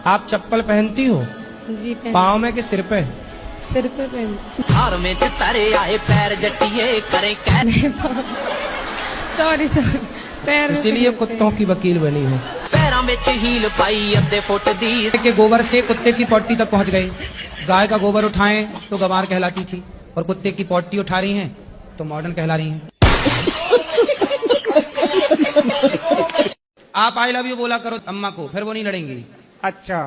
आप चप्पल पहनती हो? जी पाँव में कि सिर पे? सिर पे पहन। हार में तारे आए पैर जटिए करे सॉरी पैर में इसीलिए कुत्तों की वकील बनी हो। पैरों में हील पाई अद्धे फुट दी के गोबर से कुत्ते की पॉटी तक पहुंच गए। गाय का गोबर उठाएं तो गंवार कहलाती थी, और कुत्ते की पॉटी उठा रही हैं तो मॉडर्न कहला रही हैं। आप आई लव यू बोला करो अम्मा को, फिर वो नहीं लड़ेंगी। अच्छा,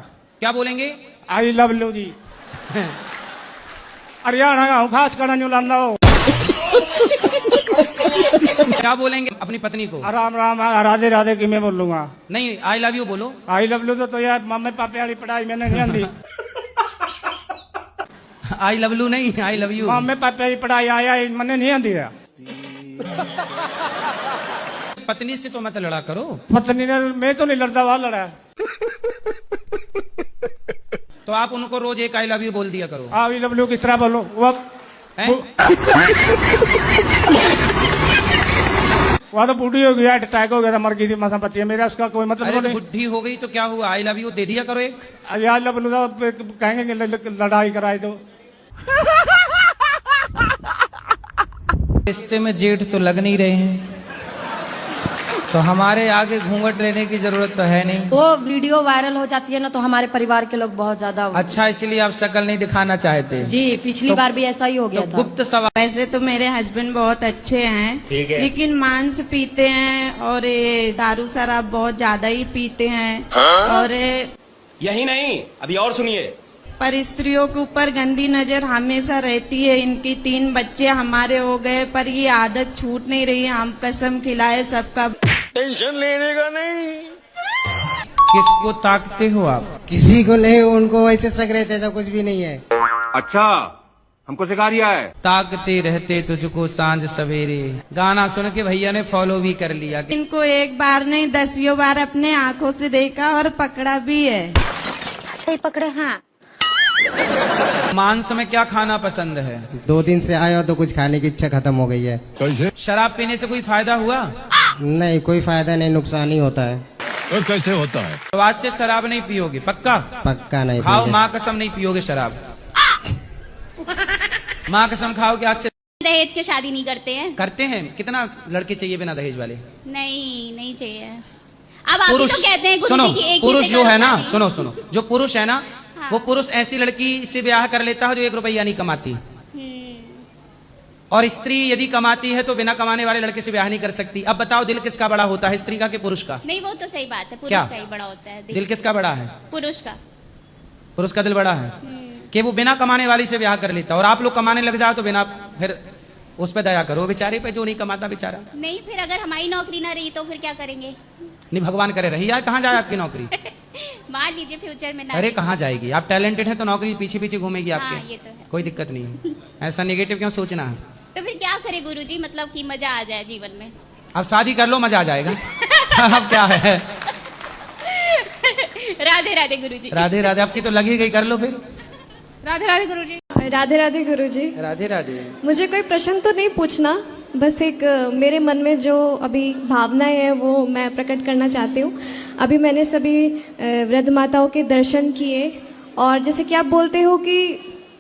क्या बोलेंगे? आई लव यू जी। हरियाणा का हूँ, खास कर लाना हो। क्या बोलेंगे अपनी पत्नी को? राम राम राधे राधे की मैं बोलूंगा। नहीं, आई लव यू बोलो। आई लव यू तो यार मम्मी पापे वाली पढ़ाई मैंने नहीं आती। आई लव यू नहीं, आई लव यू। मम्मी पापे की पढ़ाई आया मैंने नहीं आती है। पत्नी से तो मत लड़ा करो। पत्नी ने, मैं तो नहीं लड़ता, वहां लड़ा। तो आप उनको रोज एक आई लव यू बोल दिया करो। आई लव यू किस तरह बोलो? वह तो बूढ़ी हो गई, अटैक हो गया था, मर गई थी, मसा बच्ची है मेरा, उसका कोई मतलब नहीं। बुढ़ी हो गई तो क्या हुआ? आई लव यू दे दिया करो एक। आई लव यू कहेंगे लड़ाई कराई तो। रिश्ते में जेठ तो लग नहीं रहे हैं, तो हमारे आगे घूंघट लेने की जरूरत तो है नहीं। वो वीडियो वायरल हो जाती है ना, तो हमारे परिवार के लोग बहुत ज्यादा। अच्छा, इसलिए आप शक्ल नहीं दिखाना चाहते? जी, पिछली बार भी ऐसा ही हो गया था। गुप्त सवाल। वैसे तो मेरे हस्बैंड बहुत अच्छे हैं, लेकिन मांस पीते हैं और ये दारू शराब बहुत ज्यादा ही पीते हैं। और यही नहीं, अभी और सुनिए। पर स्त्रियों के ऊपर गंदी नजर हमेशा रहती है। इनकी 3 बच्चे हमारे हो गए, पर ये आदत छूट नहीं रही। हम कसम खिलाए सबका। टेंशन लेने का नहीं। किसको ताकते हो आप? किसी को नहीं, उनको ऐसे शक रहते तो कुछ भी नहीं है। अच्छा, हमको सिखा रिया है। ताकते रहते तुझको सांझ सवेरे, गाना सुन के भैया ने फॉलो भी कर लिया। इनको एक बार नहीं 10 बार अपने आंखों से देखा और पकड़ा भी है। पकड़े हैं। मांस में क्या खाना पसंद है? 2 दिन से आया तो कुछ खाने की इच्छा खत्म हो गई है। कैसे? शराब पीने से कोई फायदा हुआ? नहीं, कोई फायदा नहीं, नुकसान ही होता है। तो कैसे होता है? तो आज से शराब नहीं पियोगे? पक्का? पक्का नहीं। खाओ, माँ कसम नहीं पियोगे शराब। माँ कसम खाओ कि आज से। दहेज के शादी नहीं करते हैं? करते हैं। कितना लड़के चाहिए बिना दहेज वाले? नहीं चाहिए। अब आप ही तो कहते हैं सुनो, गुरुजी की एक ही पुरुष से जो करो है ना, शादी। सुनो, जो पुरुष है ना, हाँ। वो पुरुष ऐसी लड़की से ब्याह कर लेता है जो 1 रुपया नहीं कमाती। और स्त्री यदि कमाती है तो बिना कमाने वाले लड़के से ब्याह नहीं कर सकती। अब बताओ, दिल किसका बड़ा होता है, स्त्री का कि पुरुष का? नहीं, वो तो सही बात है, पुरुष क्या? का ही बड़ा होता है दिल किसका बड़ा है? पुरुष का। पुरुष का दिल बड़ा है कि वो बिना कमाने वाली से ब्याह कर लेता। और आप लोग कमाने लग जाओ तो बिना, फिर उस पे दया करो, बेचारे पे जो नहीं कमाता बेचारा। नहीं, फिर अगर हमारी नौकरी ना रही तो फिर क्या करेंगे? नहीं, भगवान करे रही यार। कहाँ जाए आपकी नौकरी? मान लीजिए फ्यूचर में ना। अरे कहाँ जाएगी? आप टैलेंटेड हैं तो नौकरी पीछे पीछे घूमेगी हाँ, आपके। ये तो है। कोई दिक्कत नहीं है। ऐसा नेगेटिव क्यों सोचना है? तो फिर क्या करे गुरुजी, मतलब कि मजा आ जाए जीवन में। अब शादी कर लो, मजा आ जाएगा। अब क्या है? राधे राधे गुरुजी। राधे राधे। आपकी तो लगी गई, कर लो फिर। राधे राधे गुरुजी। राधे राधे गुरुजी। राधे राधे। मुझे कोई प्रश्न तो नहीं पूछना, बस एक मेरे मन में जो अभी भावनाएं हैं वो मैं प्रकट करना चाहती हूँ। अभी मैंने सभी वृद्ध माताओं के दर्शन किए, और जैसे कि आप बोलते हो कि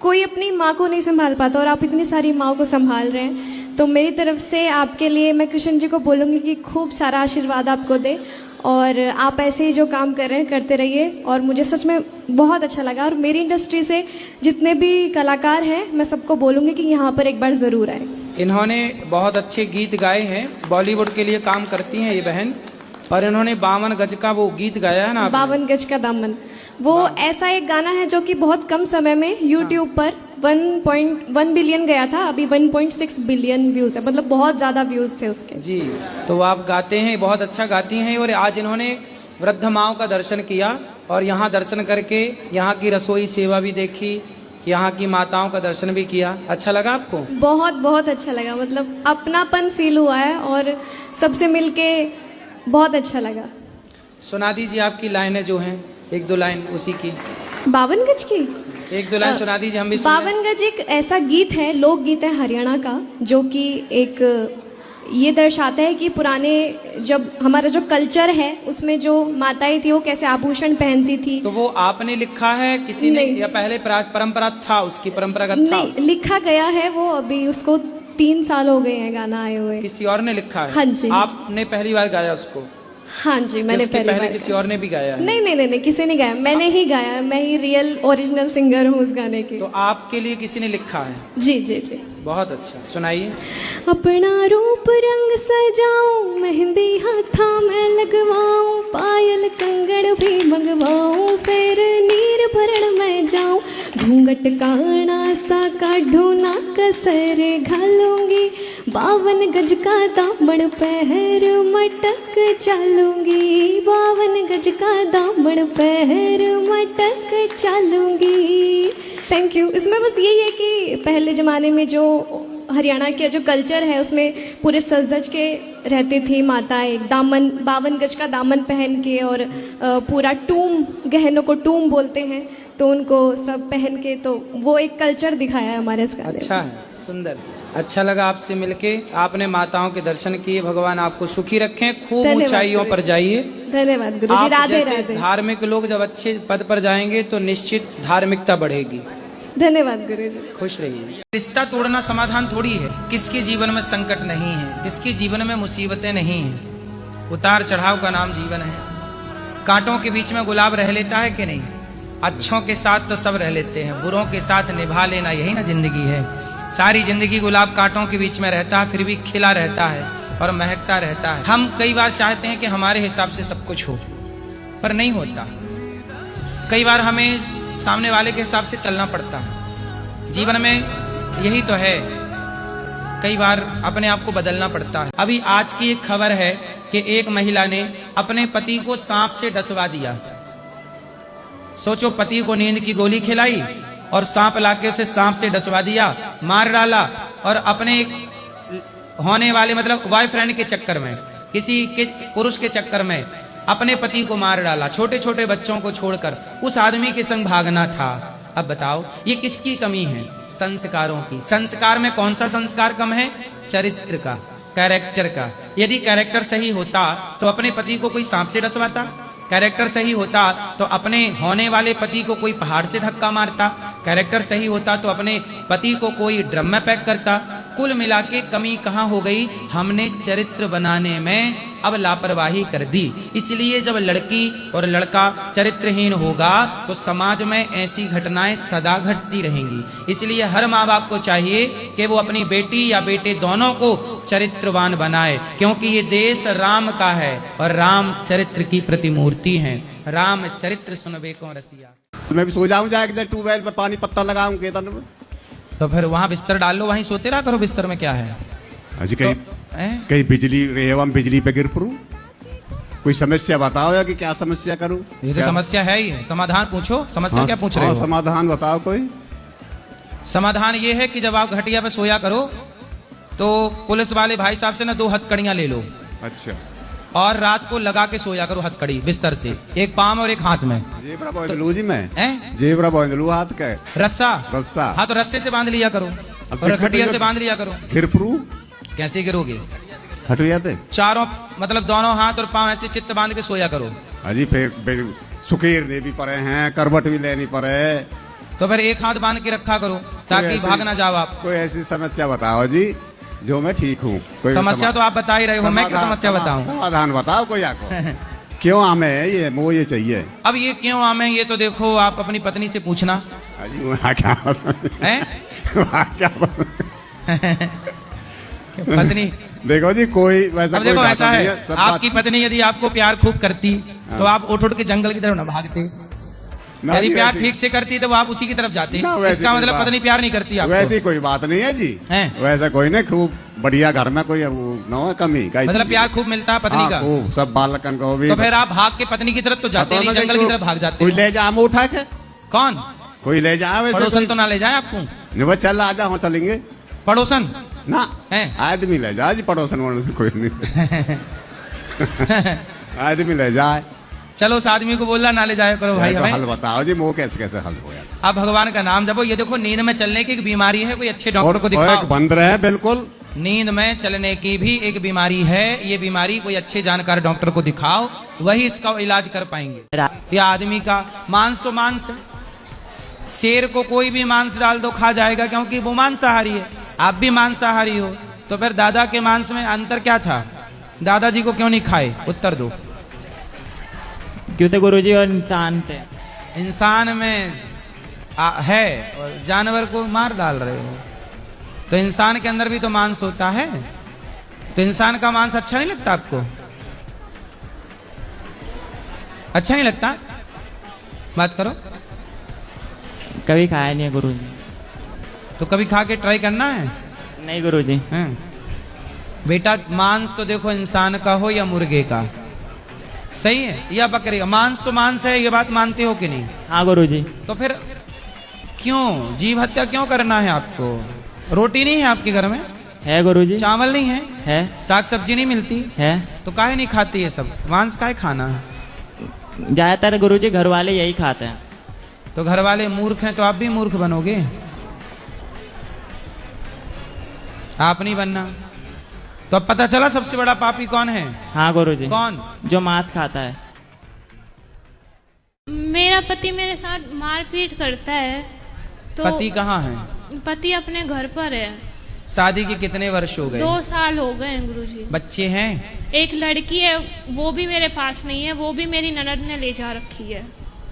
कोई अपनी माँ को नहीं संभाल पाता और आप इतनी सारी माँ को संभाल रहे हैं, तो मेरी तरफ से आपके लिए मैं कृष्ण जी को बोलूँगी कि खूब सारा आशीर्वाद आपको दे, और आप ऐसे ही जो काम कर रहे हैं करते रहिए। और मुझे सच में बहुत अच्छा लगा, और मेरी इंडस्ट्री से जितने भी कलाकार हैं मैं सबको बोलूँगी कि यहाँ पर एक बार ज़रूर आए। इन्होंने बहुत अच्छे गीत गाए हैं, बॉलीवुड के लिए काम करती हैं ये बहन। और इन्होंने 52 गज का वो गीत गाया है ना, 52 गज का दामन, वो ऐसा एक गाना है जो कि बहुत कम समय में यूट्यूब पर 1.1 बिलियन गया था। अभी 1.6 बिलियन व्यूज है, मतलब बहुत ज्यादा व्यूज थे उसके। जी, तो आप गाते हैं, बहुत अच्छा गाती हैं। और आज इन्होंने वृद्ध माओं का दर्शन किया, और यहाँ दर्शन करके यहाँ की रसोई सेवा भी देखी, यहाँ की माताओं का दर्शन भी किया। अच्छा लगा आपको? बहुत बहुत अच्छा लगा, मतलब अपनापन फील हुआ है और सबसे मिलके बहुत अच्छा लगा। सुना दीजिए आपकी लाइनें जो हैं, 1-2 लाइन उसी की। 52 गज की 1-2 लाइन सुना दीजिए, हम भी सुन लें। 52 गज एक ऐसा गीत है, लोक गीत है हरियाणा का, जो कि एक ये दर्शाता है कि पुराने जब हमारा जो कल्चर है उसमें जो माताएं थी वो कैसे आभूषण पहनती थी। तो वो आपने लिखा है किसी ने नहीं। या पहले परंपरा था उसकी, परंपरागत था? नहीं, लिखा गया है वो, अभी उसको 3 साल हो गए हैं गाना आए हुए। किसी और ने लिखा है? हाँ जी। आपने पहली बार गाया उसको? हाँ जी, मैंने उसके पहले पहले किसी और ने भी गाया है? नहीं नहीं नहीं नहीं, किसी ने गाया, मैंने ही गाया, मैं ही रियल ओरिजिनल सिंगर हूँ उस गाने की। तो आपके लिए किसी ने लिखा है? जी जी जी। बहुत अच्छा, सुनाइए। अपना रूप रंग सजाऊं, मेहंदी हाथा में लगवाऊं, पायल कंगड़ भी मंगवाऊं, फिर नीर भरण में जाऊं, घूंघट काना सा काढूं ना कसर घालूंगी, 52 गज का दामन पहर मटक चलूंगी, 52 गज का दामन पहर मटक चलूंगी। Thank you. इसमें बस यही है कि पहले ज़माने में जो हरियाणा का जो कल्चर है उसमें पूरे सज धज के रहती थी माताएं, दामन 52 गज का दामन पहन के, और पूरा टूम, गहनों को टूम बोलते हैं, तो उनको सब पहन के, तो वो एक कल्चर दिखाया है हमारे इस गाने में। अच्छा है, सुंदर, अच्छा लगा आपसे मिलके। आपने माताओं के दर्शन किए, भगवान आपको सुखी रखें, खूब धन्यवाद ऊंचाइयों पर गुरुजी। जाइए। धन्यवाद गुरुजी। आप राधे जैसे राधे। धार्मिक लोग जब अच्छे पद पर जाएंगे तो निश्चित धार्मिकता बढ़ेगी। धन्यवाद गुरुजी। खुश रहिए। रिश्ता तोड़ना समाधान थोड़ी है। किसके जीवन में संकट नहीं है, किसके जीवन में मुसीबतें नहीं है। उतार चढ़ाव का नाम जीवन है। कांटों के बीच में गुलाब रह लेता है कि नहीं? अच्छों के साथ तो सब रह लेते हैं, बुरों के साथ निभा लेना, यही ना जिंदगी है। सारी जिंदगी गुलाब कांटों के बीच में रहता है, फिर भी खिला रहता है और महकता रहता है। हम कई बार चाहते हैं कि हमारे हिसाब से सब कुछ हो, पर नहीं होता। कई बार हमें सामने वाले के हिसाब से चलना पड़ता है। जीवन में यही तो है, कई बार अपने आप को बदलना पड़ता है। अभी आज की एक खबर है कि एक महिला ने अपने पति को सांप से डसवा दिया। सोचो, पति को नींद की गोली खिलाई और सांप लाके उसे सांप से डसवा दिया, मार डाला, और अपने होने वाले मतलब बॉयफ्रेंड के चक्कर में, किसी के पुरुष के चक्कर में अपने पति को मार डाला। छोटे छोटे बच्चों को छोड़कर उस आदमी के संग भागना था। अब बताओ ये किसकी कमी है? संस्कारों की। संस्कार में कौन सा संस्कार कम है? चरित्र का, कैरेक्टर का। यदि कैरेक्टर सही होता तो अपने पति को कोई सांप से डसवाता? कैरेक्टर सही होता तो अपने होने वाले पति को कोई पहाड़ से धक्का मारता? कैरेक्टर सही होता तो अपने पति को कोई ड्रम में पैक करता? कुल मिला के कमी कहाँ हो गई? हमने चरित्र बनाने में अब लापरवाही कर दी। इसलिए जब लड़की और लड़का चरित्रहीन होगा तो समाज में ऐसी घटनाएं सदा घटती रहेंगी। इसलिए हर माँ बाप को चाहिए कि वो अपनी बेटी या बेटे दोनों को चरित्रवान बनाए, क्योंकि ये देश राम का है और राम चरित्र की प्रतिमूर्ति है। राम चरित्र सुनबे को रसिया। मैं भी सो जाऊं जाके ट्यूबवेल पे पानी पत्ता लगाऊं खेतन में। तो फिर वहां बिस्तर डाल लो, वहीं सोते रहा करो। बिस्तर में क्या है? अजी कहीं बिजली एवं बिजली पे गिर पड़ू, कोई समस्या बताओ या कि क्या समस्या करूं? ये तो समस्या है ही, समाधान पूछो। समस्या क्या पूछ रहे हो? समाधान बताओ कोई। समाधान ये है कि जब आप घटिया पे सोया करो तो पुलिस वाले भाई साहब से ना 2 हथकड़ियां ले लो। अच्छा। और रात को लगा के सोया करो हथकड़ी बिस्तर से, एक पाम और एक हाथ में। जेबरा बांध जी मैं। हैं? जेबरा बांध लूं हाथ का। रस्सा? रस्सा। हाँ, तो रस्से से बांध लिया करो और खटिया से बांध लिया करो। गिर पड़ू? कैसे गिरोगे? खटियाते चारों मतलब दोनों हाथ और पांव ऐसे चित्त बांध के सोया करो। अजी फिर सुकेरने भी पड़े हैं, करवट भी लेनी पड़े, तो फिर एक हाथ बांध के रखा करो ताकि भाग ना जाओ आप। कोई ऐसी समस्या बताओ जी जो मैं ठीक हूँ। समस्या तो आप बता ही रहे हो, मैं क्या समस्या बताऊं? समाधान बताओ कोई आपको। क्यों आमे ये वो ये चाहिए? अब ये क्यों आमे ये तो देखो आप अपनी पत्नी से पूछना। अजी वहाँ क्या हैं? वहाँ क्या पत्नी देखो जी कोई वैसा अब देखो कोई ऐसा नहीं है, सब आपकी पत्नी यदि आपको प्यार खूब करती तो आप उठ के जंगल की तरफ न भागते। यदि प्यार ठीक से करती तो आप उसी की तरफ जाते। इसका मतलब पत्नी प्यार नहीं करती आपको। वैसी कोई बात नहीं है जी। वैसा कोई नहीं, खूब बढ़िया घर में कोई न कमी मतलब प्यार खूब मिलता है पत्नी का। खूब सब बालकन को भी। तो फिर आप भाग के पत्नी की तरफ तो जाते नहीं, जंगल की तरफ भाग जाते। कोई ले जा उठा के? कौन? कोई ले जा? पड़ोसन तो ना ले जाए आपको? नहीं चल आ जा, चलेंगे। पड़ोसन ना आदमी ले जा जी, पड़ोसन वड़ोसन कोई नहीं। आदमी ले जाए। चलो उस आदमी को बोलना ना ले जाया करो भाई। हमें हल बताओ जी, वो कैसे कैसे हल हो? आप भगवान का नाम जपो। ये देखो नींद में चलने की एक बीमारी है, कोई अच्छे डॉक्टर को दिखाओ। बंद रहे बिल्कुल। नींद में चलने की भी एक बीमारी है। ये बीमारी कोई अच्छे जानकार डॉक्टर को दिखाओ, वही इसका इलाज कर पाएंगे। या आदमी का मांस तो मांस है, शेर को कोई भी मांस डाल दो खा जाएगा, क्योंकि वो मांसाहारी है। आप भी मांसाहारी हो, तो फिर दादा के मांस में अंतर क्या था? दादाजी को क्यों नहीं खाए? उत्तर दो। क्यों थे गुरुजी? और इंसान थे। इंसान में है और जानवर को मार डाल रहे हो, तो इंसान के अंदर भी तो मांस होता है। तो इंसान का मांस अच्छा नहीं लगता आपको? अच्छा नहीं लगता? बात करो। कभी खाया नहीं है गुरुजी। तो कभी खा के ट्राई करना है। नहीं गुरुजी। हैं? बेटा मांस तो देखो इंसान का हो या मुर्गे का, सही है, या बकरे का, मांस तो मांस है, ये बात मानते हो कि नहीं? हाँ गुरुजी। तो फिर क्यों जीव हत्या क्यों करना है आपको? रोटी नहीं है आपके घर में? है गुरुजी। चावल नहीं है? है। साग सब्जी नहीं मिलती है। तो काहे नहीं खाती ये सब? मांस काहे खाना है? ज्यादातर गुरुजी घर वाले यही खाते हैं। तो घर वाले मूर्ख हैं तो आप भी मूर्ख बनोगे। आप नहीं बनना। तो अब पता चला सबसे बड़ा पापी कौन है? हाँ गुरुजी। कौन? जो मांस खाता है। मेरा पति मेरे साथ मारपीट करता है। तो पति कहाँ है? पति अपने घर पर है। शादी के कितने वर्ष हो गए? 2 साल हो गए हैं गुरुजी। बच्चे हैं? एक लड़की है, वो भी मेरे पास नहीं है, वो भी मेरी ननद ने ले जा रखी है।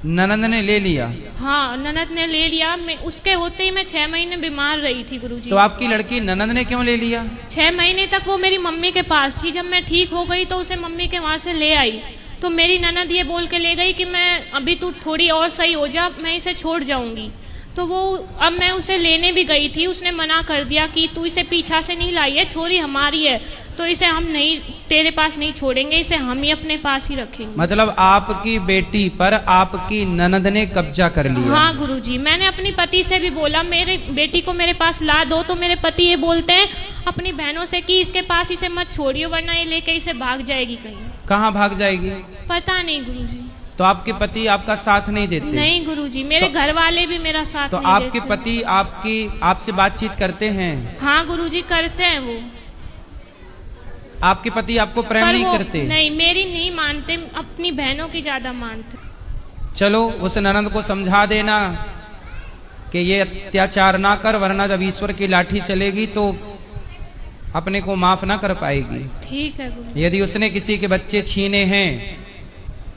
ननद ने ले लिया? हाँ, ननद ने ले लिया। मैं उसके होते ही मैं 6 महीने बीमार रही थी गुरुजी। तो आपकी लड़की ननद ने क्यों ले लिया? 6 महीने तक वो मेरी मम्मी के पास थी। जब मैं ठीक हो गई तो उसे मम्मी के वहाँ से ले आई। तो मेरी ननद ये बोल के ले गई कि मैं अभी तू थोड़ी और सही हो जा, मैं इसे छोड़ जाऊंगी। तो वो अब मैं उसे लेने भी गई थी, उसने मना कर दिया कि तू इसे पीछा से नहीं लाई है, छोरी हमारी है, तो इसे हम नहीं तेरे पास नहीं छोड़ेंगे, इसे हम ही अपने पास ही रखेंगे। मतलब आपकी बेटी पर आपकी ननद ने कब्जा कर लिया? हाँ गुरुजी। मैंने अपनी पति से भी बोला मेरे बेटी को मेरे पास ला दो, तो मेरे पति ये बोलते हैं अपनी बहनों से कि इसके पास इसे मत छोड़ियो, वरना ये लेके इसे भाग जाएगी कहीं। कहाँ भाग जाएगी? पता नहीं गुरुजी। तो आपके पति आपका साथ नहीं देते? नहीं गुरुजी, मेरे घर वाले भी मेरा साथ तो नहीं आपके देते। पति आपसे बातचीत करते हैं? हाँ गुरुजी, करते हैं वो। आपके पति आपको प्रेम पर नहीं वो करते? नहीं, मेरी नहीं मानते, अपनी बहनों की ज्यादा मानते। चलो उस ननद को समझा देना कि ये अत्याचार ना कर, वरना जब ईश्वर की लाठी चलेगी तो अपने को माफ ना कर पाएगी। ठीक है गुरु। यदि उसने किसी के बच्चे छीने हैं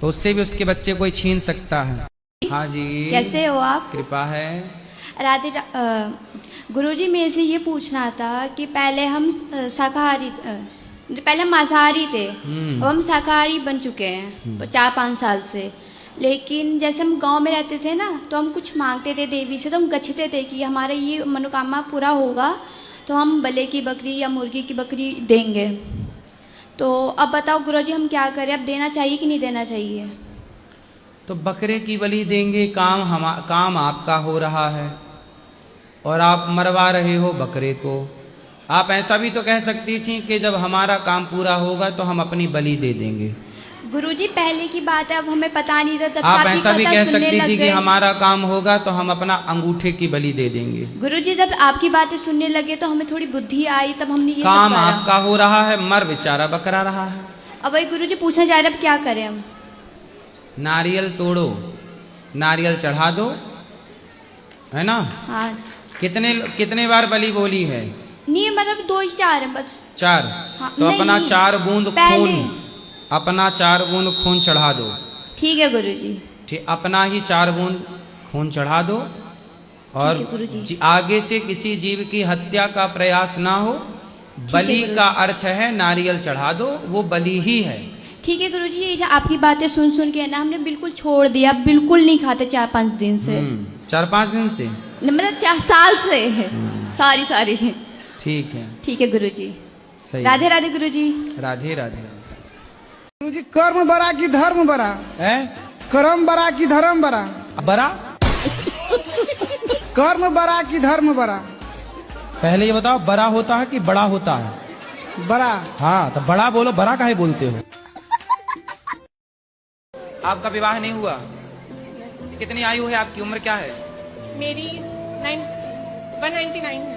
तो उससे भी उसके बच्चे कोई छीन सकता है। हाँ जी। कैसे हो आप? कृपा है। राधे गुरुजी, मेरे से ये पूछना था कि पहले हम शाकाहारी पहले हम मांसाहारी थे, अब हम शाकाहारी बन चुके हैं 4-5 साल से। लेकिन जैसे हम गांव में रहते थे ना, तो हम कुछ मांगते थे देवी से, तो हम गच्छते थे कि हमारा ये मनोकामना पूरा होगा तो हम बले की बकरी या मुर्गी की बकरी देंगे। तो अब बताओ गुरुजी, हम क्या करें? अब देना चाहिए कि नहीं देना चाहिए? तो बकरे की बलि देंगे, काम आपका हो रहा है और आप मरवा रहे हो बकरे को। आप ऐसा भी तो कह सकती थी कि जब हमारा काम पूरा होगा तो हम अपनी बलि दे देंगे। गुरुजी, पहले की बात है, अब हमें पता नहीं था, तब आप आपकी ऐसा भी कथा कह सुनने सकती लग थी कि गए। हमारा काम होगा तो हम अपना अंगूठे की बलि दे देंगे। गुरुजी, जब आपकी बातें सुनने लगे तो हमें थोड़ी बुद्धि आई, तब हमने ये काम सब करा। आपका हो रहा है, मर बेचारा बकरा रहा है। अब वही गुरुजी पूछा जा रहा है, अब क्या करें हम? नारियल तोड़ो, नारियल चढ़ा दो, है ना? हाँ। कितने बार बलि बोली है? नहीं, मतलब 2 ही 4 है बस। 4? हाँ, तो नहीं, अपना नहीं, 4 बूंद पहले। खून, अपना 4 बूंद खून चढ़ा दो। ठीक है गुरुजी। ठीक, अपना ही 4 बूंद खून चढ़ा दो और आगे से किसी जीव की हत्या का प्रयास ना हो। बलि का अर्थ है नारियल चढ़ा दो, वो बलि ही है। ठीक है गुरुजी, ये आपकी बातें सुन सुन के ना हमने बिल्कुल छोड़ दिया, बिल्कुल नहीं खाते 4-5 दिन से। 4-5 दिन से? मतलब 4 साल से। सारी ठीक है। ठीक है गुरुजी। सही। राधे राधे गुरुजी। राधे राधे। गुरुजी, कर्म बड़ा कि धर्म बड़ा है? कर्म बड़ा कि धर्म बड़ा? बड़ा? कर्म बड़ा कि धर्म बड़ा? पहले ये बताओ, बड़ा होता है कि बड़ा होता है? बड़ा। हाँ, तो बड़ा बोलो, बड़ा काहे बोलते हो? आपका विवाह नहीं हुआ? कितनी आयु है आपकी? उम्र क्या है? मेरी 199 है।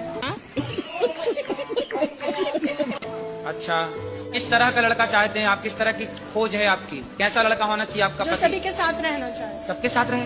अच्छा, किस तरह का लड़का चाहते हैं आप? किस तरह की खोज है आपकी? कैसा लड़का होना चाहिए आपका जो पति? सभी के साथ रहना चाहिए। सबके साथ रहे।